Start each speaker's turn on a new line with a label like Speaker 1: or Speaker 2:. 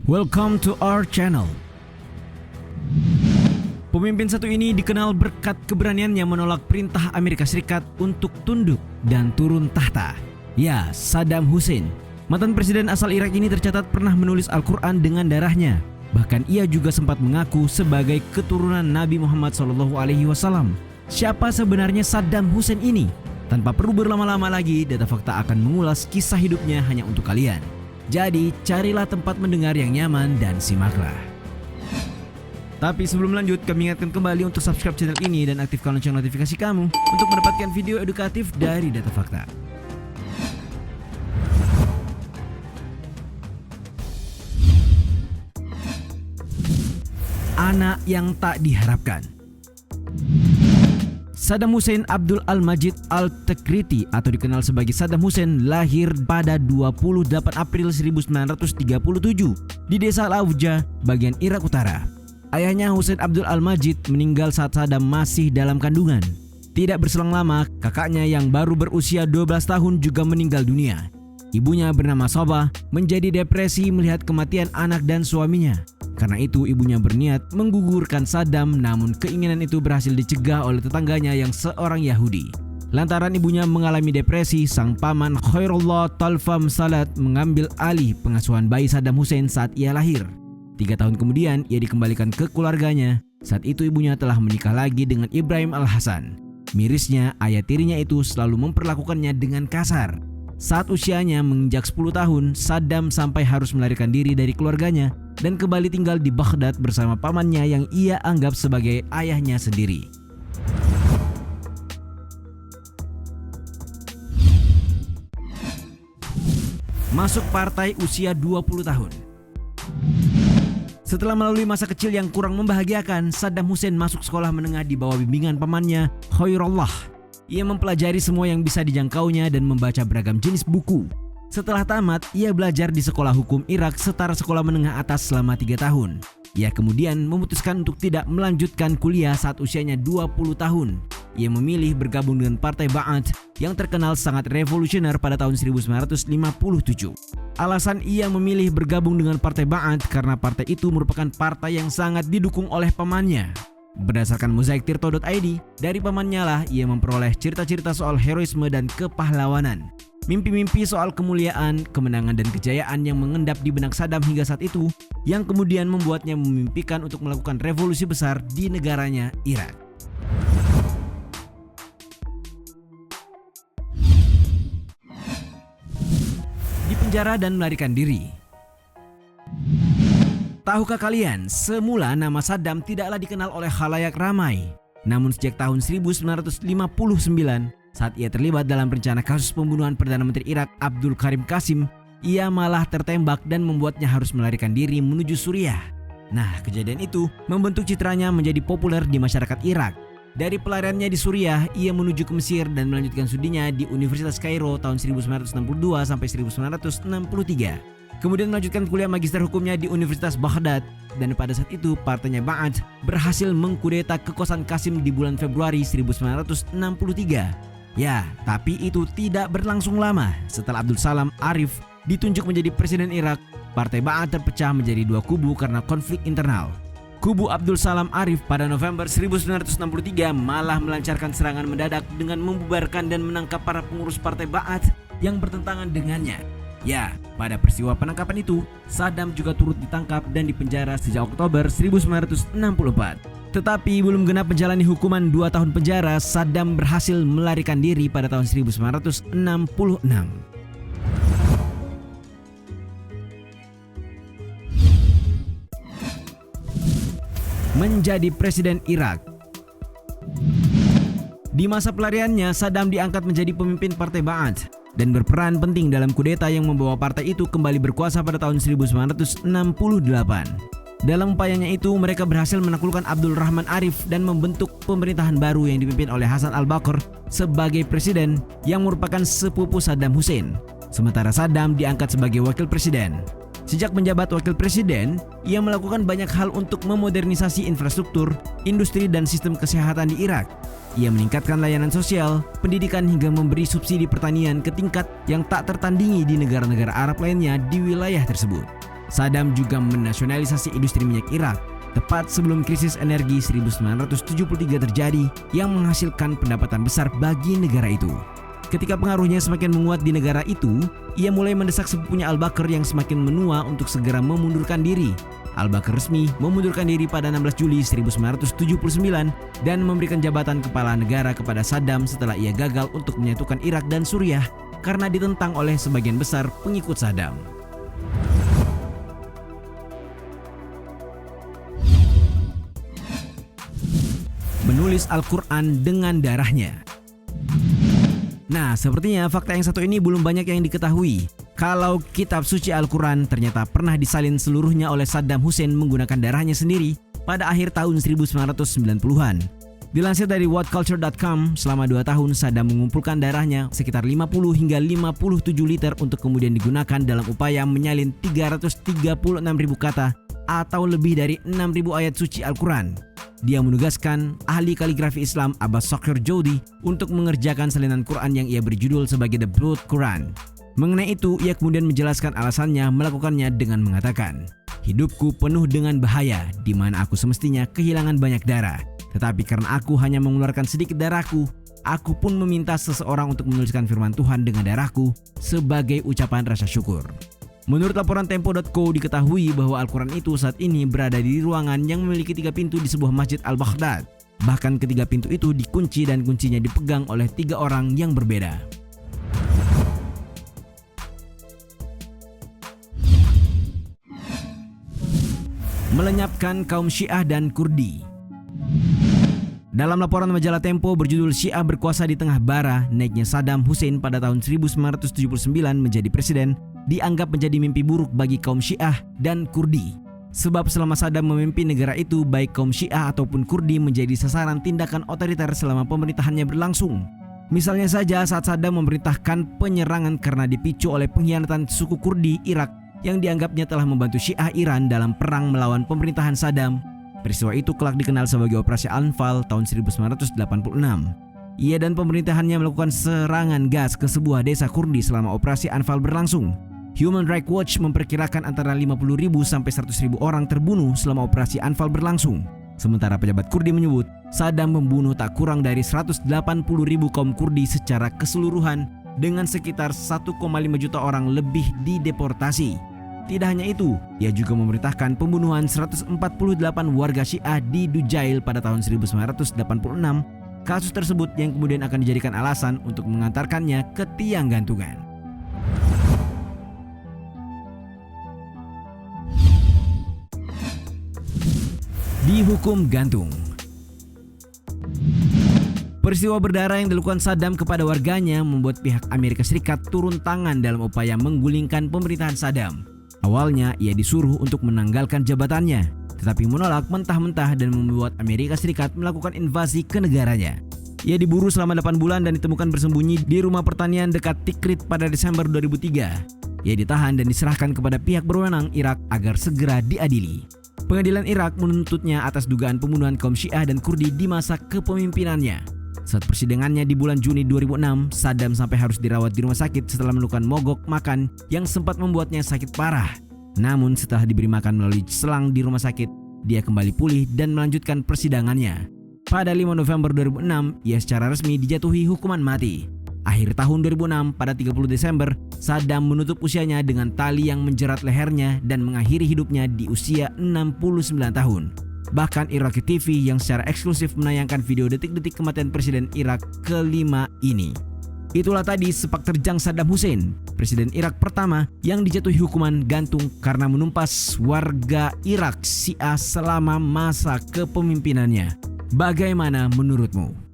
Speaker 1: Welcome to our channel. Pemimpin satu ini dikenal berkat keberaniannya menolak perintah Amerika Serikat untuk tunduk dan turun tahta. Ya, Saddam Hussein. Mantan presiden asal Irak ini tercatat pernah menulis Al-Quran dengan darahnya. Bahkan ia juga sempat mengaku sebagai keturunan Nabi Muhammad SAW. Siapa sebenarnya Saddam Hussein ini? Tanpa perlu berlama-lama lagi, data fakta akan mengulas kisah hidupnya hanya untuk kalian. Jadi, carilah tempat mendengar yang nyaman dan simaklah. Tapi sebelum lanjut, kami ingatkan kembali untuk subscribe channel ini dan aktifkan lonceng notifikasi kamu untuk mendapatkan video edukatif dari Data Fakta. Anak yang tak diharapkan. Saddam Hussein Abdul Al-Majid Al-Tikriti atau dikenal sebagai Saddam Hussein lahir pada 28 April 1937 di desa Al-Awja, bagian Irak Utara. Ayahnya Hussein Abdul Al-Majid meninggal saat Saddam masih dalam kandungan. Tidak berselang lama, kakaknya yang baru berusia 12 tahun juga meninggal dunia. Ibunya bernama Soba menjadi depresi melihat kematian anak dan suaminya. Karena itu ibunya berniat menggugurkan Saddam, namun keinginan itu berhasil dicegah oleh tetangganya yang seorang Yahudi. Lantaran ibunya mengalami depresi, sang paman Khairullah Talfam Salat mengambil alih pengasuhan bayi Saddam Hussein saat ia lahir. 3 tahun kemudian ia dikembalikan ke keluarganya. Saat itu ibunya telah menikah lagi dengan Ibrahim Al-Hasan. Mirisnya, ayah tirinya itu selalu memperlakukannya dengan kasar. Saat usianya menginjak 10 tahun, Saddam sampai harus melarikan diri dari keluarganya dan kembali tinggal di Baghdad bersama pamannya yang ia anggap sebagai ayahnya sendiri. Masuk partai usia 20 tahun. Setelah melalui masa kecil yang kurang membahagiakan, Saddam Hussein masuk sekolah menengah di bawah bimbingan pamannya Khairullah. Ia mempelajari semua yang bisa dijangkaunya dan membaca beragam jenis buku. Setelah tamat, ia belajar di sekolah hukum Irak setara sekolah menengah atas selama 3 tahun. Ia kemudian memutuskan untuk tidak melanjutkan kuliah saat usianya 20 tahun. Ia memilih bergabung dengan Partai Ba'ath yang terkenal sangat revolusioner pada tahun 1957. Alasan ia memilih bergabung dengan Partai Ba'ath karena partai itu merupakan partai yang sangat didukung oleh pamannya. Berdasarkan mozaiktirto.id, dari pamannya lah ia memperoleh cerita-cerita soal heroisme dan kepahlawanan. Mimpi-mimpi soal kemuliaan, kemenangan dan kejayaan yang mengendap di benak Saddam hingga saat itu, yang kemudian membuatnya memimpikan untuk melakukan revolusi besar di negaranya, Irak. Dipenjara dan melarikan diri. Tahukah kalian, semula nama Saddam tidaklah dikenal oleh khalayak ramai. Namun sejak tahun 1959, saat ia terlibat dalam rencana kasus pembunuhan Perdana Menteri Irak Abdul Karim Qasim, ia malah tertembak dan membuatnya harus melarikan diri menuju Suriah. Nah, kejadian itu membentuk citranya menjadi populer di masyarakat Irak. Dari pelariannya di Suriah, ia menuju ke Mesir dan melanjutkan studinya di Universitas Kairo tahun 1962 sampai 1963. Kemudian melanjutkan kuliah magister hukumnya di Universitas Baghdad, dan pada saat itu partainya Ba'ath berhasil mengkudeta kekuasaan Qasim di bulan Februari 1963. Ya, tapi itu tidak berlangsung lama. Setelah Abdul Salam Arif ditunjuk menjadi presiden Irak, partai Ba'ath terpecah menjadi 2 kubu karena konflik internal. Kubu Abdul Salam Arif pada November 1963 malah melancarkan serangan mendadak dengan membubarkan dan menangkap para pengurus partai Ba'ath yang bertentangan dengannya. Ya, pada peristiwa penangkapan itu, Saddam juga turut ditangkap dan dipenjara sejak Oktober 1964. Tetapi belum genap menjalani hukuman 2 tahun penjara, Saddam berhasil melarikan diri pada tahun 1966. Menjadi presiden Irak. Di masa pelariannya, Saddam diangkat menjadi pemimpin partai Ba'ath dan berperan penting dalam kudeta yang membawa partai itu kembali berkuasa pada tahun 1968. Dalam upayanya itu, mereka berhasil menaklukkan Abdul Rahman Arif dan membentuk pemerintahan baru yang dipimpin oleh Hasan al-Bakr sebagai presiden yang merupakan sepupu Saddam Hussein. Sementara Saddam diangkat sebagai wakil presiden. Sejak menjabat wakil presiden, ia melakukan banyak hal untuk memodernisasi infrastruktur, industri dan sistem kesehatan di Irak. Ia meningkatkan layanan sosial, pendidikan hingga memberi subsidi pertanian ke tingkat yang tak tertandingi di negara-negara Arab lainnya di wilayah tersebut. Saddam juga menasionalisasi industri minyak Irak tepat sebelum krisis energi 1973 terjadi yang menghasilkan pendapatan besar bagi negara itu. Ketika pengaruhnya semakin menguat di negara itu, ia mulai mendesak sepupunya Al-Bakr yang semakin menua untuk segera memundurkan diri. Al-Bakr resmi memundurkan diri pada 16 Juli 1979 dan memberikan jabatan kepala negara kepada Saddam setelah ia gagal untuk menyatukan Irak dan Suriah karena ditentang oleh sebagian besar pengikut Saddam. Menulis Al-Quran dengan darahnya. Nah, sepertinya fakta yang satu ini belum banyak yang diketahui. Kalau kitab suci Al-Quran ternyata pernah disalin seluruhnya oleh Saddam Hussein menggunakan darahnya sendiri pada akhir tahun 1990-an. Dilansir dari whatculture.com, selama 2 tahun Saddam mengumpulkan darahnya sekitar 50 hingga 57 liter untuk kemudian digunakan dalam upaya menyalin 336.000 kata atau lebih dari 6.000 ayat suci Al-Quran. Dia menugaskan ahli kaligrafi Islam Abbas Shakir Jodi untuk mengerjakan salinan Quran yang ia berjudul sebagai The Blood Quran. Mengenai itu, ia kemudian menjelaskan alasannya melakukannya dengan mengatakan, "Hidupku penuh dengan bahaya, di mana aku semestinya kehilangan banyak darah. Tetapi karena aku hanya mengeluarkan sedikit darahku, aku pun meminta seseorang untuk menuliskan firman Tuhan dengan darahku sebagai ucapan rasa syukur." Menurut laporan Tempo.co diketahui bahwa Al-Quran itu saat ini berada di ruangan yang memiliki 3 pintu di sebuah masjid Al-Baghdad. Bahkan ketiga pintu itu dikunci dan kuncinya dipegang oleh 3 orang yang berbeda. Melenyapkan kaum Syiah dan Kurdi. Dalam laporan majalah Tempo berjudul Syiah berkuasa di tengah bara, naiknya Saddam Hussein pada tahun 1979 menjadi presiden dianggap menjadi mimpi buruk bagi kaum Syiah dan Kurdi. Sebab selama Saddam memimpin negara itu, baik kaum Syiah ataupun Kurdi menjadi sasaran tindakan otoriter selama pemerintahannya berlangsung. Misalnya saja saat Saddam memerintahkan penyerangan karena dipicu oleh pengkhianatan suku Kurdi Irak yang dianggapnya telah membantu Syiah Iran dalam perang melawan pemerintahan Saddam. Peristiwa itu kelak dikenal sebagai Operasi Anfal tahun 1986. Ia dan pemerintahannya melakukan serangan gas ke sebuah desa Kurdi selama Operasi Anfal berlangsung. Human Rights Watch memperkirakan antara 50.000 sampai 100.000 orang terbunuh selama Operasi Anfal berlangsung. Sementara pejabat Kurdi menyebut Saddam membunuh tak kurang dari 180.000 kaum Kurdi secara keseluruhan dengan sekitar 1,5 juta orang lebih dideportasi. Tidak hanya itu, ia juga memerintahkan pembunuhan 148 warga Syiah di Dujail pada tahun 1986. Kasus tersebut yang kemudian akan dijadikan alasan untuk mengantarkannya ke tiang gantungan. Dihukum gantung. Peristiwa berdarah yang dilakukan Saddam kepada warganya membuat pihak Amerika Serikat turun tangan dalam upaya menggulingkan pemerintahan Saddam. Awalnya ia disuruh untuk menanggalkan jabatannya, tetapi menolak mentah-mentah dan membuat Amerika Serikat melakukan invasi ke negaranya. Ia diburu selama 8 bulan dan ditemukan bersembunyi di rumah pertanian dekat Tikrit pada Desember 2003. Ia ditahan dan diserahkan kepada pihak berwenang Irak agar segera diadili. Pengadilan Irak menuntutnya atas dugaan pembunuhan kaum Syiah dan Kurdi di masa kepemimpinannya. Saat persidangannya di bulan Juni 2006, Saddam sampai harus dirawat di rumah sakit setelah melakukan mogok makan yang sempat membuatnya sakit parah. Namun setelah diberi makan melalui selang di rumah sakit, dia kembali pulih dan melanjutkan persidangannya. Pada 5 November 2006, ia secara resmi dijatuhi hukuman mati. Akhir tahun 2006, pada 30 Desember, Saddam menutup usianya dengan tali yang menjerat lehernya dan mengakhiri hidupnya di usia 69 tahun. Bahkan Iraqi TV yang secara eksklusif menayangkan video detik-detik kematian Presiden Irak kelima ini. Itulah tadi sepak terjang Saddam Hussein, Presiden Irak pertama yang dijatuhi hukuman gantung karena menumpas warga Irak Syiah selama masa kepemimpinannya. Bagaimana menurutmu?